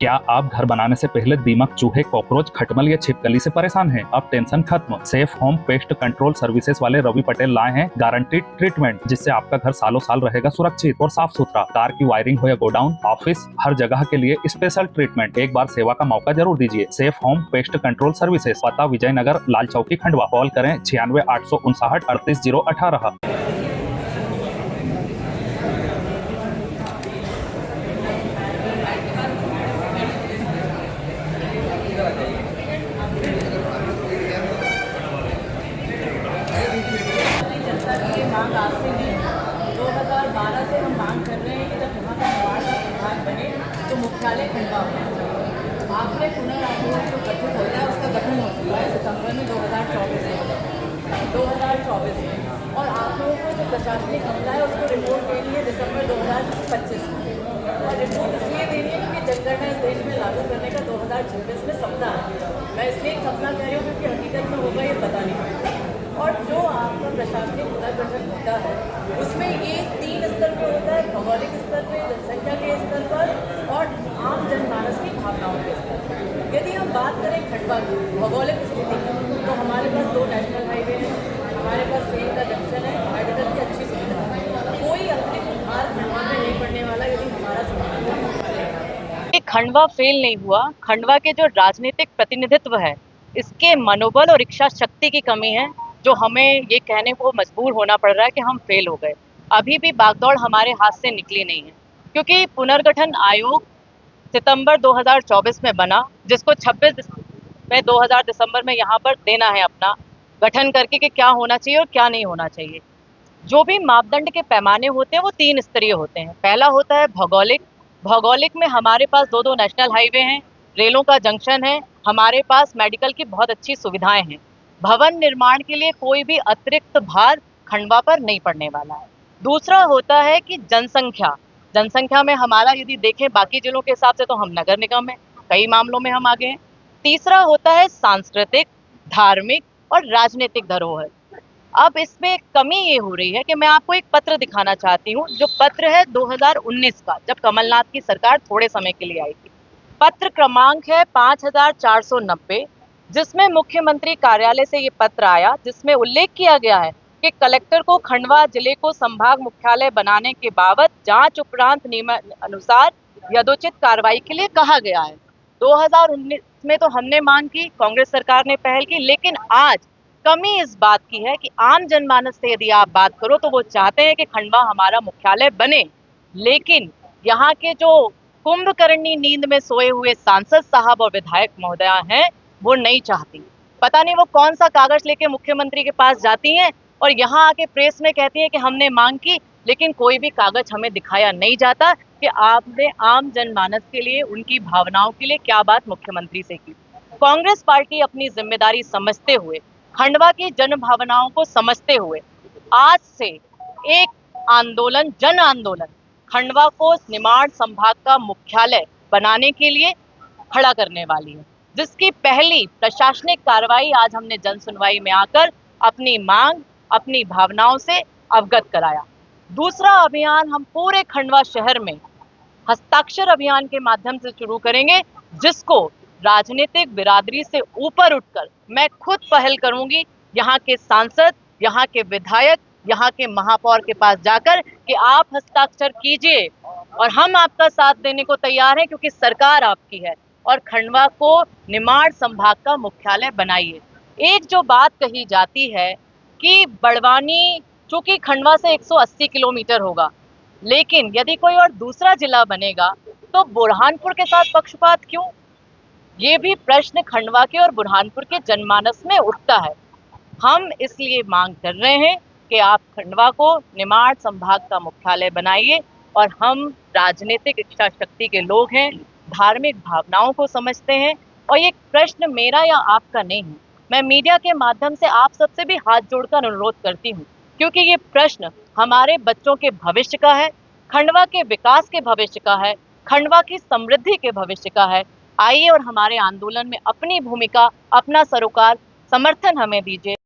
क्या आप घर बनाने से पहले दीमक, चूहे, कॉकरोच, खटमल या छिपकली से परेशान हैं? अब टेंशन खत्म। Safe home pest control services वाले रवि पटेल लाए हैं गारंटीड ट्रीटमेंट, जिससे आपका घर सालों साल रहेगा सुरक्षित और साफ सुथरा। कार की वायरिंग हो या गोडाउन, ऑफिस, हर जगह के लिए स्पेशल ट्रीटमेंट। एक बार सेवा का मौका जरूर दीजिए। Safe home pest control services, पता विजयनगर, लाल चौकी, खंडवा। कॉल करें 96 859 38018। ये मांग आज से नहीं, 2012 से हम मांग कर रहे हैं कि जब यहाँ का निर्माण का विभाग बने तो मुख्यालय खंडवा होना चाहिए। आपने पुनर्आयोग जो गठित होता है उसका गठन हो चुका है सितंबर में 2024 में, और आप लोगों को जो प्रशासनिक मामला है उसको रिपोर्ट देनी है दिसंबर 2025 में, और रिपोर्ट इसलिए देनी है क्योंकि जनगणना इस देश में लागू करने का 2026 में सपना है। मैं इसलिए एक सपना कह रही हूँ क्योंकि हकीकत में होगा ये पता नहीं। और जो आपका प्रशासनिक पुनर्गठन होता है उसमें ये 3 स्तर पर होता है, भौगोलिक स्तर पर, जनसंख्या के स्तर पर और आम जनमानस की भावनाओं के स्तर पर। यदि हम बात करें खंडवा की भौगोलिक स्थिति की, तो हमारे पास 2 नेशनल हाईवे हैं, हमारे पास ट्रेन का जंक्शन है, मेडिकल की अच्छी सुविधा है। कोई अतिरिक्त भार खंडवा में नहीं पड़ने वाला यदि हमारा समाधान। खंडवा फेल नहीं हुआ। खंडवा के जो राजनीतिक प्रतिनिधित्व है इसके मनोबल और इच्छा शक्ति की कमी है, जो हमें ये कहने को मजबूर होना पड़ रहा है कि हम फेल हो गए। अभी भी बागदौड़ हमारे हाथ से निकली नहीं है, क्योंकि पुनर्गठन आयोग सितंबर 2024 में बना, जिसको 2000 दिसंबर में यहाँ पर देना है अपना गठन करके कि क्या होना चाहिए और क्या नहीं होना चाहिए। जो भी मापदंड के पैमाने होते हैं वो 3 स्तरीय होते हैं। पहला होता है भौगोलिक। भौगोलिक में हमारे पास 2 नेशनल हाईवे हैं, रेलों का जंक्शन है, हमारे पास मेडिकल की बहुत अच्छी सुविधाएं हैं। भवन निर्माण के लिए कोई भी अतिरिक्त भार खंडवा पर नहीं पड़ने वाला है। दूसरा होता है कि जनसंख्या। जनसंख्या में हमारा यदि देखें बाकी जिलों के हिसाब से तो हम नगर निगम में कई मामलों में हम आगे हैं। तीसरा होता है सांस्कृतिक, धार्मिक और राजनीतिक धरोहर। अब इसमें कमी ये हो रही है कि मैं आपको एक पत्र दिखाना चाहती हूँ, जो पत्र है 2019 का, जब कमलनाथ की सरकार थोड़े समय के लिए आई थी। पत्र क्रमांक है 5490, जिसमें मुख्यमंत्री कार्यालय से ये पत्र आया, जिसमें उल्लेख किया गया है कि कलेक्टर को खंडवा जिले को संभाग मुख्यालय बनाने के बाबत जांच उपरांत नियम अनुसार यथोचित कार्रवाई के लिए कहा गया है। 2019 में तो हमने मांग की, कांग्रेस सरकार ने पहल की, लेकिन आज कमी इस बात की है कि आम जनमानस से यदि आप बात करो तो वो चाहते हैं कि खंडवा हमारा मुख्यालय बने, लेकिन यहाँ के जो कुंभकर्णी नींद में सोए हुए सांसद साहब और विधायक महोदया हैं वो नहीं चाहती। पता नहीं वो कौन सा कागज लेके मुख्यमंत्री के पास जाती हैं और यहाँ आके प्रेस में कहती हैं कि हमने मांग की, लेकिन कोई भी कागज हमें दिखाया नहीं जाता कि आपने आम जनमानस के लिए, उनकी भावनाओं के लिए क्या बात मुख्यमंत्री से की। कांग्रेस पार्टी अपनी जिम्मेदारी समझते हुए, खंडवा की जन भावनाओं को समझते हुए आज से एक आंदोलन, जन आंदोलन खंडवा को निमाड़ संभाग का मुख्यालय बनाने के लिए खड़ा करने वाली है, जिसकी पहली प्रशासनिक कार्रवाई आज हमने जन सुनवाई में आकर अपनी मांग, अपनी भावनाओं से अवगत कराया। दूसरा अभियान हम पूरे खंडवा शहर में हस्ताक्षर अभियान के माध्यम से शुरू करेंगे, जिसको राजनीतिक बिरादरी से ऊपर उठकर मैं खुद पहल करूंगी, यहाँ के सांसद, यहाँ के विधायक, यहाँ के महापौर के पास जाकर कि आप हस्ताक्षर कीजिए और हम आपका साथ देने को तैयार हैं, क्योंकि सरकार आपकी है और खंडवा को निमाड़ संभाग का मुख्यालय बनाइए। एक जो बात कही जाती है कि बड़वानी चूंकि खंडवा से 180 किलोमीटर होगा, लेकिन यदि कोई और दूसरा जिला बनेगा तो बुरहानपुर के साथ पक्षपात क्यों? ये भी प्रश्न खंडवा के और बुरहानपुर के जनमानस में उठता है। हम इसलिए मांग कर रहे हैं कि आप खंडवा को निमाड़ संभाग का मुख्यालय बनाइए, और हम राजनीतिक इच्छा शक्ति के लोग हैं, धार्मिक भावनाओं को समझते हैं, और ये प्रश्न मेरा या आपका नहीं है। मैं मीडिया के माध्यम से आप सबसे भी हाथ जोड़कर अनुरोध करती हूँ, क्योंकि ये प्रश्न हमारे बच्चों के भविष्य का है, खंडवा के विकास के भविष्य का है, खंडवा की समृद्धि के भविष्य का है। आइए और हमारे आंदोलन में अपनी भूमिका, अपना सरोकार, समर्थन हमें दीजिए।